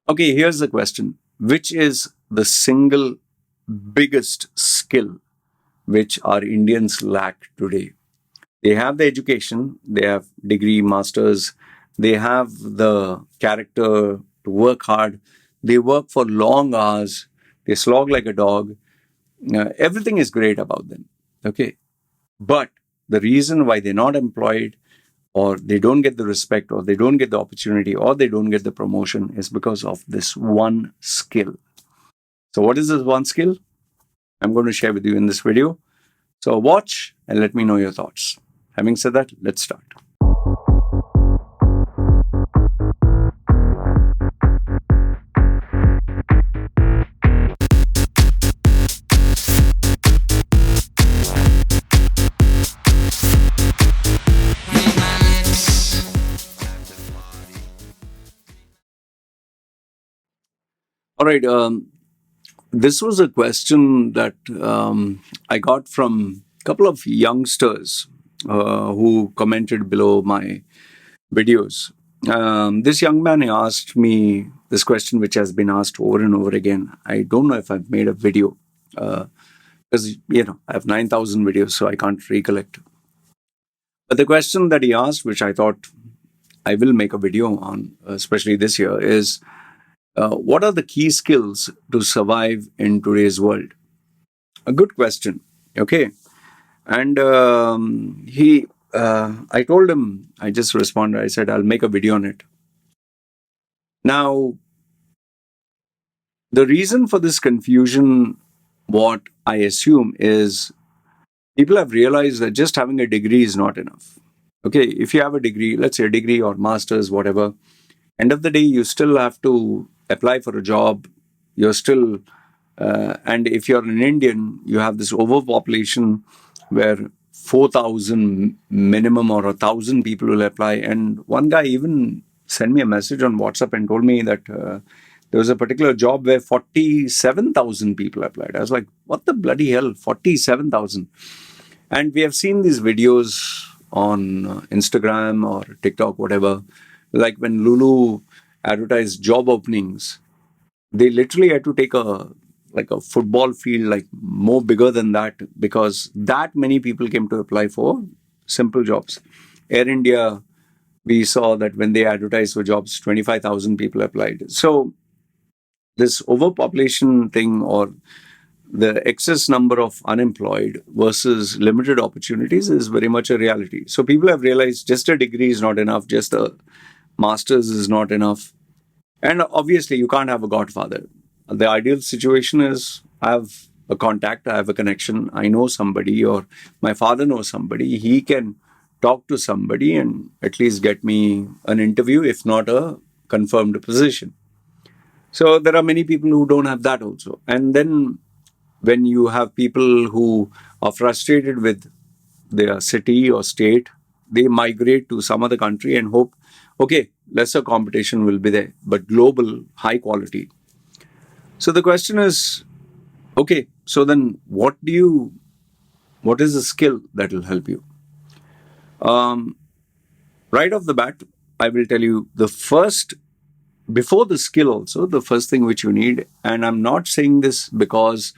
Okay, here's the question. Which is the single biggest skill which our Indians lack today? They have the education, they have degree, masters, they have the character to work hard, they work for long hours, they slog like a dog. Everything is great about them. Okay. But the reason why they're not employed, or they don't get the respect, or they don't get the opportunity, or they don't get the promotion is because of this one skill. So, what is this one skill? I'm going to share with you in this video. So, watch and let me know your thoughts. Having said that, let's start. All right. This was a question that I got from a couple of youngsters who commented below my videos. This young man asked me this question, which has been asked over and over again. I don't know if I've made a video because I have 9,000 videos, so I can't recollect. But the question that he asked, which I thought I will make a video on, especially this year, is what are the key skills to survive in today's world? A good question. Okay. And I told him, I just responded, I said, I'll make a video on it. Now, the reason for this confusion, what I assume is people have realized that just having a degree is not enough. Okay. If you have a degree, let's say a degree or master's, whatever, end of the day, you still have to apply for a job. You're still, and if you're an Indian, you have this overpopulation where 4,000 minimum or 1,000 people will apply. And one guy even sent me a message on WhatsApp and told me that there was a particular job where 47,000 people applied. I was like, what the bloody hell, 47,000? And we have seen these videos on Instagram or TikTok, whatever, like when Lulu advertised job openings, they literally had to take a football field, like more bigger than that, because that many people came to apply for simple jobs. Air India, we saw that when they advertised for jobs, 25,000 people applied. So this overpopulation thing, or the excess number of unemployed versus limited opportunities, is very much a reality. So people have realized just a degree is not enough, just a master's is not enough. And obviously, you can't have a godfather. The ideal situation is I have a contact, I have a connection, I know somebody, or my father knows somebody. He can talk to somebody and at least get me an interview, if not a confirmed position. So there are many people who don't have that also. And then when you have people who are frustrated with their city or state, they migrate to some other country and hope, okay, lesser competition will be there, but global, high quality. So the question is, okay, so then what is the skill that will help you? Right off the bat, I will tell you before the skill also, the first thing which you need, and I'm not saying this because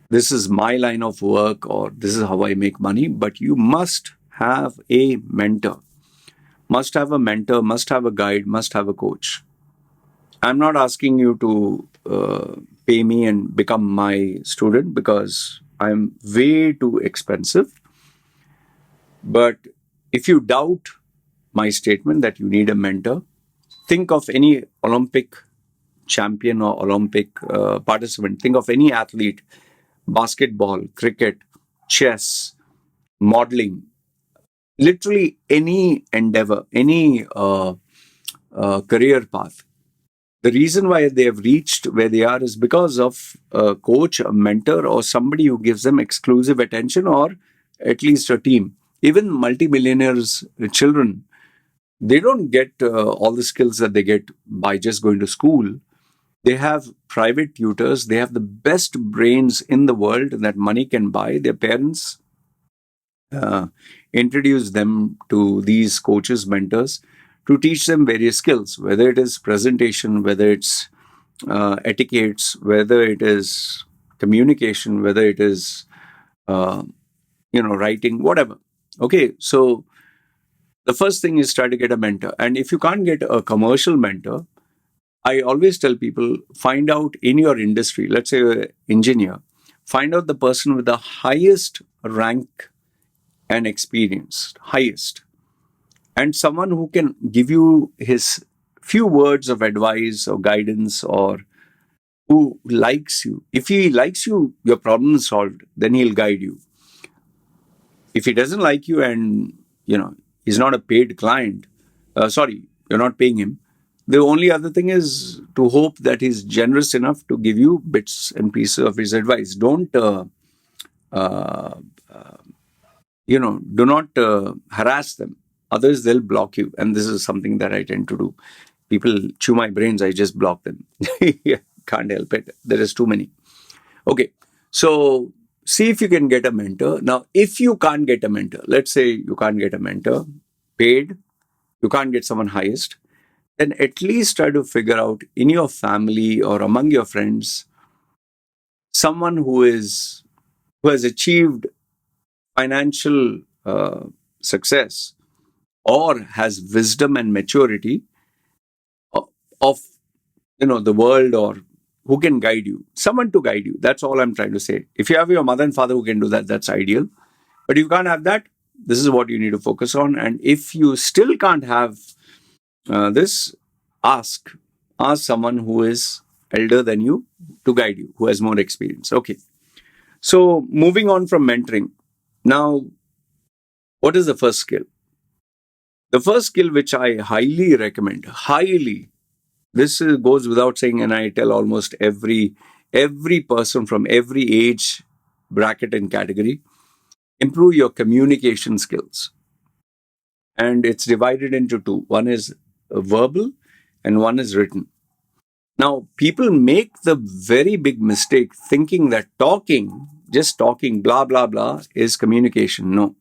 this is my line of work or this is how I make money, but you must have a mentor. Must have a mentor, must have a guide, must have a coach. I'm not asking you to pay me and become my student because I'm way too expensive. But if you doubt my statement that you need a mentor, think of any Olympic champion or Olympic participant. Think of any athlete, basketball, cricket, chess, modeling, literally any endeavor, any career path. The reason why they have reached where they are is because of a coach, a mentor, or somebody who gives them exclusive attention, or at least a team. Even multimillionaires' children, they don't get all the skills that they get by just going to school. They have private tutors. They have the best brains in the world that money can buy. Their parents introduce them to these coaches, mentors, to teach them various skills, whether it is presentation, whether it's etiquettes, whether it is communication, whether it is uh, writing, whatever. Okay, so the first thing is try to get a mentor, and if you can't get a commercial mentor, I always tell people, find out in your industry, let's say you're an engineer, find out the person with the highest rank and experience, highest, and someone who can give you his few words of advice or guidance, or who likes you. If he likes you, your problem is solved. Then he'll guide you. If he doesn't like you and he's not a paid client, sorry, you're not paying him. The only other thing is to hope that he's generous enough to give you bits and pieces of his advice. Don't uh, do not harass them. Others, they'll block you, and this is something that I tend to do. People chew my brains, I just block them. Can't help it. There is too many. Okay, so see if you can get a mentor. Now, if you can't get a mentor, let's say you can't get a mentor paid, you can't get someone highest, then at least try to figure out in your family or among your friends someone who has achieved financial success or has wisdom and maturity of the world, or who can guide you, someone to guide you. That's all I'm trying to say. If you have your mother and father who can do that, that's ideal. But if you can't have that, this is what you need to focus on. And if you still can't have this, ask someone who is elder than you to guide you, who has more experience. Okay, so moving on from mentoring. Now, what is the first skill? The first skill which I highly recommend, this goes without saying, and I tell almost every person from every age bracket and category, improve your communication skills. And it's divided into two. One is verbal and one is written. Now, people make the very big mistake thinking that just talking, blah, blah, blah, is communication. No.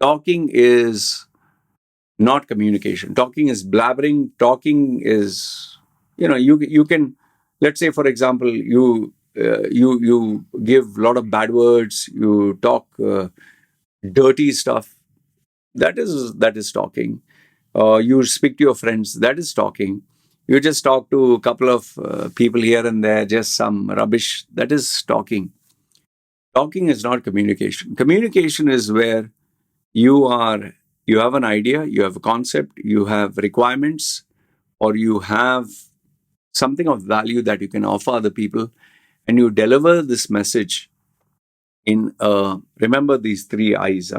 Talking is not communication. Talking is blabbering. Talking is, you can, let's say, for example, you give a lot of bad words, you talk dirty stuff. That is talking. You speak to your friends. That is talking. You just talk to a couple of people here and there, just some rubbish. That is talking. Talking is not communication. Communication is where you have an idea, you have a concept, you have requirements, or you have something of value that you can offer other people, and you deliver this message in remember these three I's,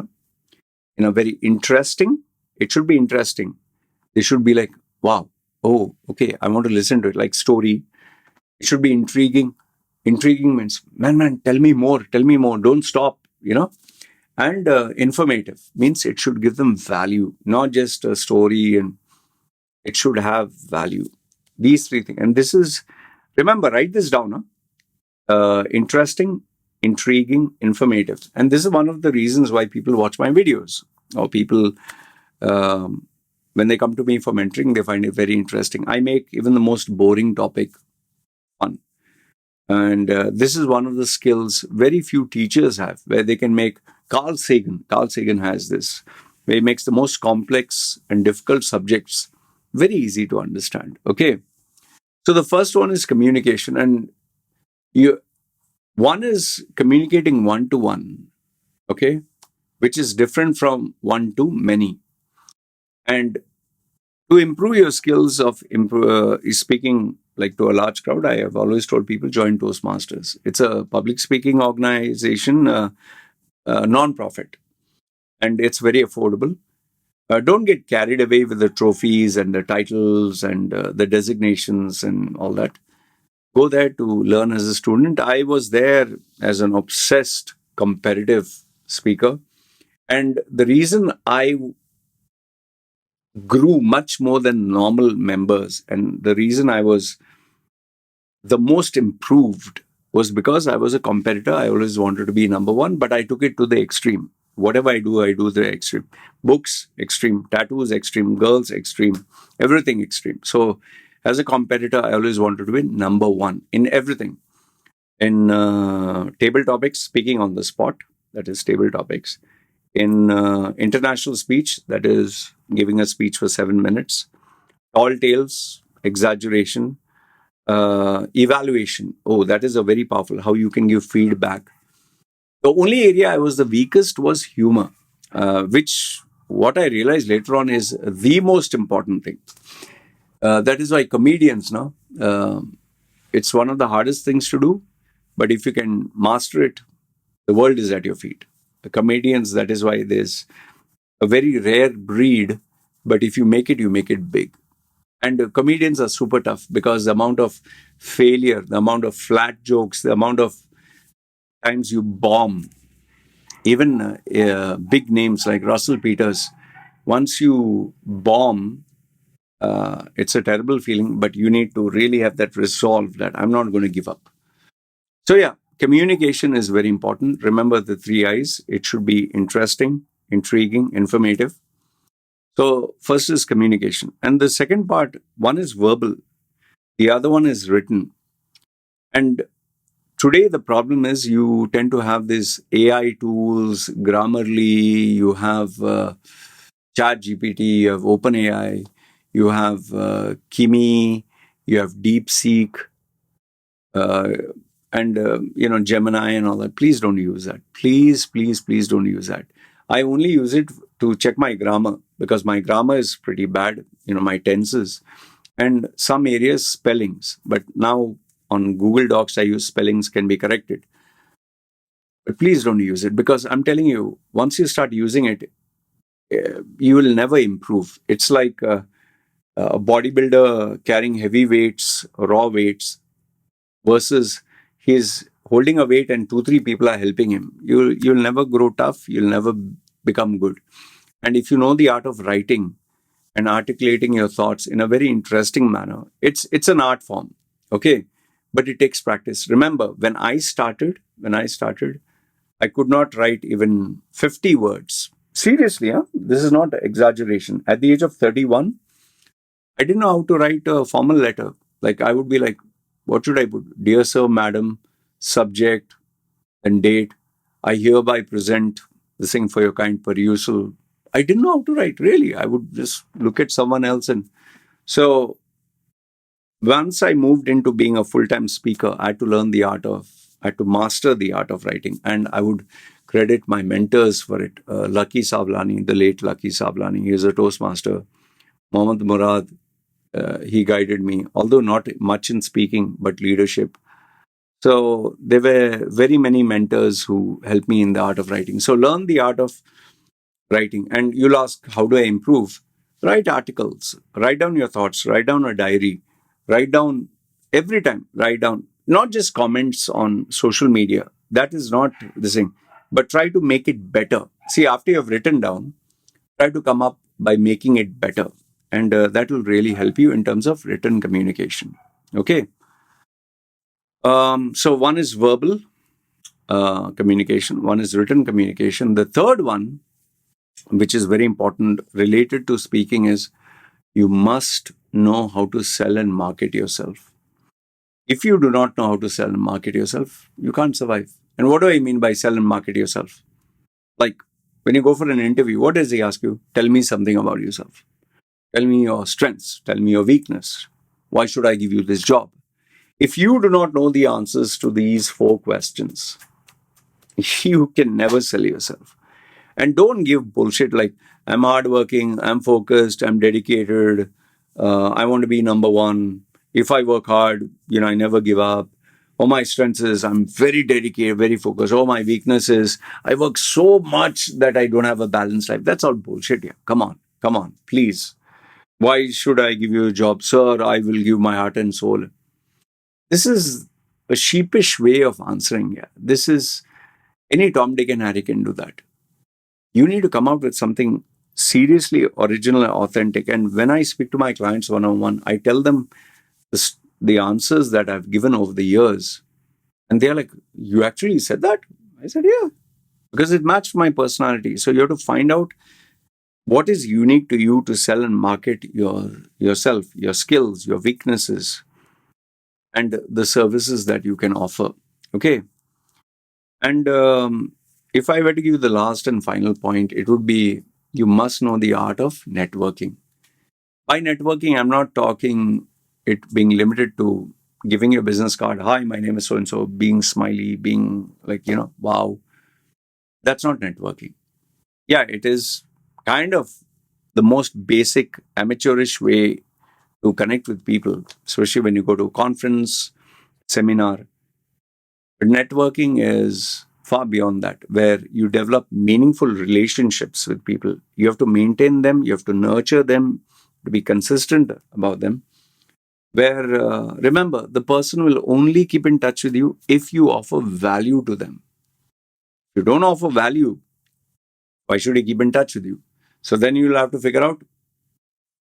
in a very interesting. It should be interesting. They should be like, wow, oh, okay, I want to listen to it, like story. It should be intriguing. Intriguing means, man, tell me more, don't stop, And informative means it should give them value, not just a story, and it should have value. These three things. And this is, remember, write this down. Interesting, intriguing, informative. And this is one of the reasons why people watch my videos, or people, when they come to me for mentoring, they find it very interesting. I make even the most boring topic fun. And this is one of the skills very few teachers have, where they can make. Carl Sagan has this, where he makes the most complex and difficult subjects very easy to understand. Okay. So the first one is communication, and one is communicating one-to-one, okay, which is different from one to many. And to improve your skills of speaking like to a large crowd, I have always told people, join Toastmasters. It's a public speaking organization, non-profit, and it's very affordable. Don't get carried away with the trophies and the titles and the designations and all that. Go there to learn as a student. I was there as an obsessed, competitive speaker. And the reason I grew much more than normal members, and the reason I was the most improved, was because I was a competitor. I always wanted to be number one, but I took it to the extreme. Whatever I do the extreme. Books, extreme. Tattoos, extreme. Girls, extreme. Everything extreme. So, as a competitor, I always wanted to be number one in everything. In table topics, speaking on the spot, that is table topics. In international speech, that is giving a speech for 7 minutes. Tall tales, exaggeration, evaluation. Oh, that is a very powerful. How you can give feedback. The only area I was the weakest was humor, which what I realized later on is the most important thing. That is why comedians, now, it's one of the hardest things to do. But if you can master it, the world is at your feet. The comedians, that is why there's a very rare breed. But if you make it big. And comedians are super tough because the amount of failure, the amount of flat jokes, the amount of times you bomb, even big names like Russell Peters, once you bomb, it's a terrible feeling, but you need to really have that resolve that I'm not going to give up. So, yeah, communication is very important. Remember the three I's. It should be interesting, intriguing, informative. So, first is communication. And the second part, one is verbal, the other one is written. And today, the problem is you tend to have these AI tools, Grammarly, you have Chat GPT, you have OpenAI, you have Kimi, you have DeepSeek, uh, and Gemini and all that. Please don't use that. Please don't use that. I only use it to check my grammar because my grammar is pretty bad. My tenses and some areas spellings. But now on Google Docs, I use spellings can be corrected. But please don't use it because I'm telling you, once you start using it, you will never improve. It's like a bodybuilder carrying heavy weights, raw weights, versus he's holding a weight and 2, 3 people are helping him. You'll never grow tough. You'll never become good. And if you know the art of writing and articulating your thoughts in a very interesting manner, it's an art form, okay? But it takes practice. Remember, when I started, I could not write even 50 words. Seriously, huh? This is not exaggeration. At the age of 31, I didn't know how to write a formal letter. Like I would be like, what should I put? Dear sir, madam, subject, and date. I hereby present this thing for your kind perusal. I didn't know how to write, really. I would just look at someone else. And so once I moved into being a full-time speaker, I had to master the art of writing. And I would credit my mentors for it. Lucky Savlani, the late Lucky Savlani, he is a Toastmaster. Mohammad Murad, he guided me, although not much in speaking, but leadership. So there were very many mentors who helped me in the art of writing. So learn the art of writing. And you'll ask, how do I improve? Write articles, write down your thoughts, write down a diary, write down every time, write down, not just comments on social media. That is not the thing, but try to make it better. See, after you've written down, try to come up by making it better. And that will really help you in terms of written communication. Okay. So one is verbal communication, one is written communication. The third one, which is very important related to speaking, is you must know how to sell and market yourself. If you do not know how to sell and market yourself, you can't survive. And what do I mean by sell and market yourself? Like when you go for an interview, what does he ask you? Tell me something about yourself. Tell me your strengths. Tell me your weakness. Why should I give you this job? If you do not know the answers to these 4 questions, you can never sell yourself. And don't give bullshit like, I'm hardworking, I'm focused, I'm dedicated, I want to be number one. If I work hard, I never give up. Or my strengths is I'm very dedicated, very focused. Or my weakness is I work so much that I don't have a balanced life. That's all bullshit here. Come on, please. Why should I give you a job? Sir, I will give my heart and soul. This is a sheepish way of answering. Yeah. This is any Tom, Dick, and Harry can do that. You need to come out with something seriously original and authentic. And when I speak to my clients one-on-one, I tell them the answers that I've given over the years. And they're like, you actually said that? I said, yeah. because it matched my personality. So you have to find out what is unique to you to sell and market yourself, your skills, your weaknesses, and the services that you can offer. Okay. And if I were to give you the last and final point, it would be you must know the art of networking. By networking, I'm not talking it being limited to giving your business card. Hi, my name is so and so, being smiley, being like, wow. That's not networking. Yeah, it is kind of the most basic amateurish way to connect with people, especially when you go to a conference, seminar. But networking is far beyond that, where you develop meaningful relationships with people. You have to maintain them, you have to nurture them, to be consistent about them. Where, remember, the person will only keep in touch with you if you offer value to them. If you don't offer value, why should he keep in touch with you? So then you'll have to figure out,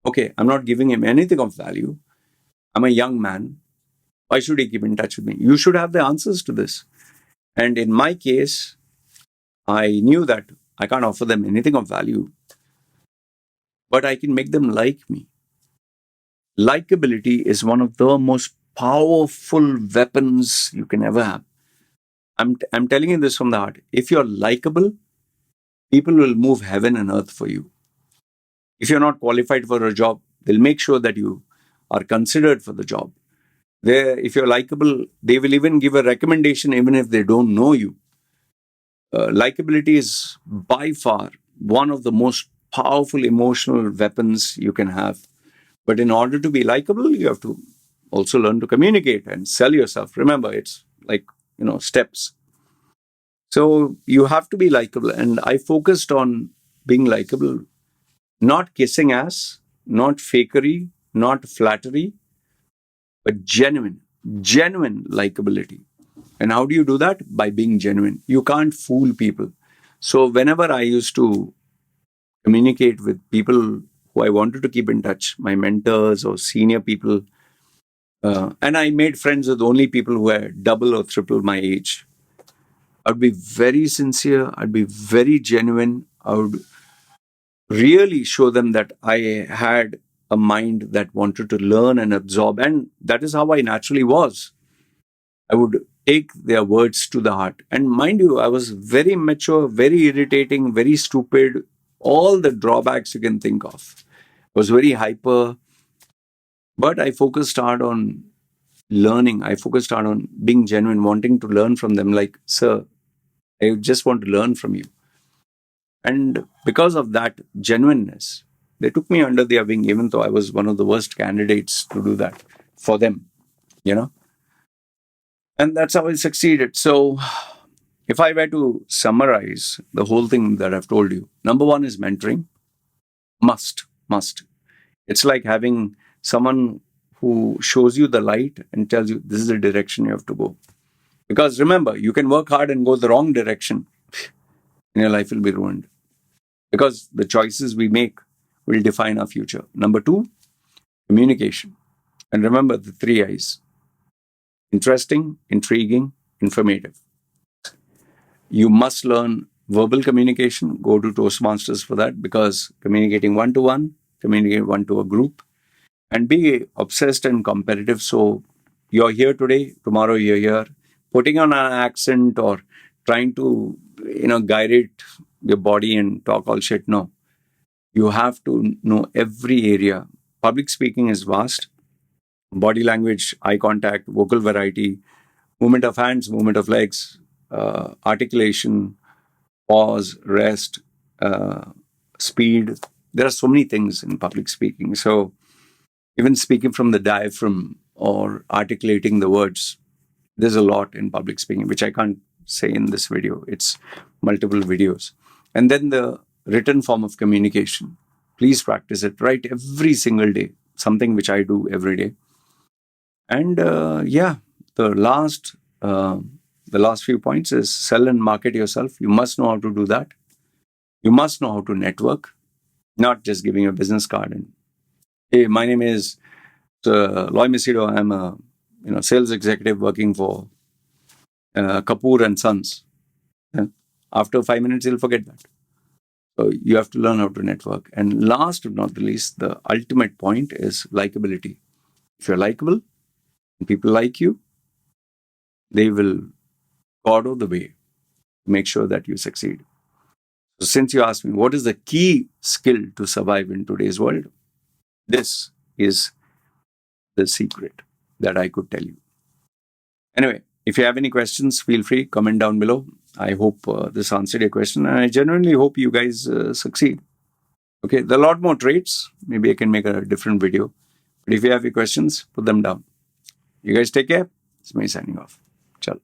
okay, I'm not giving him anything of value. I'm a young man. Why should he keep in touch with me? You should have the answers to this. And in my case, I knew that I can't offer them anything of value, but I can make them like me. Likability is one of the most powerful weapons you can ever have. I'm telling you this from the heart. If you're likable, people will move heaven and earth for you. If you're not qualified for a job, they'll make sure that you are considered for the job. If you're likable, they will even give a recommendation even if they don't know you. Likability is by far one of the most powerful emotional weapons you can have. But in order to be likable, you have to also learn to communicate and sell yourself. Remember, it's like, steps. So you have to be likable. And I focused on being likable, not kissing ass, not fakery, not flattery, but genuine likability. And how do you do that? By being genuine. You can't fool people. So whenever I used to communicate with people who I wanted to keep in touch, my mentors or senior people, and I made friends with only people who were double or triple my age. I'd be very sincere. I'd be very genuine. I would really show them that I had a mind that wanted to learn and absorb. And that is how I naturally was. I would take their words to the heart. And mind you, I was very mature, very irritating, very stupid, all the drawbacks you can think of. I was very hyper, but I focused hard on learning. I focused hard on being genuine, wanting to learn from them. Like, sir, I just want to learn from you. And because of that genuineness, they took me under their wing, even though I was one of the worst candidates to do that for them, you know? And that's how I succeeded. So, if I were to summarize the whole thing that I've told you, number one is mentoring. Must. It's like having someone who shows you the light and tells you this is the direction you have to go. Because remember, you can work hard and go the wrong direction, and your life will be ruined. Because the choices we make will define our future. Number two, communication. And remember the three I's: interesting, intriguing, informative. You must learn verbal communication. Go to Toastmasters for that, because communicating one to one, communicate one to a group, and be obsessed and competitive. So you're here today, tomorrow you're here, putting on an accent or trying to, guide it, your body and talk all shit. No, you have to know every area. Public speaking is vast. Body language, eye contact, vocal variety, movement of hands, movement of legs, articulation, pause, rest, uh, speed. There are so many things in public speaking. So even speaking from the diaphragm or articulating the words, there's a lot in public speaking, which I can't say in this video. It's multiple videos. And then the written form of communication. Please practice it. Write every single day, something which I do every day. And the last few points is sell and market yourself. You must know how to do that. You must know how to network, not just giving a business card and, hey, my name is Machedo. I'm a sales executive working for Kapoor and Sons. Yeah. After 5 minutes, he'll forget that. So you have to learn how to network. And last but not the least, the ultimate point is likability. If you're likable and people like you, they will go out of the way to make sure that you succeed. So since you asked me, what is the key skill to survive in today's world? This is the secret that I could tell you. Anyway, if you have any questions, feel free, comment down below. I hope this answered your question, and I genuinely hope you guys succeed. Okay, there are a lot more traits. Maybe I can make a different video. But if you have your questions, put them down. You guys take care. It's me signing off. Ciao.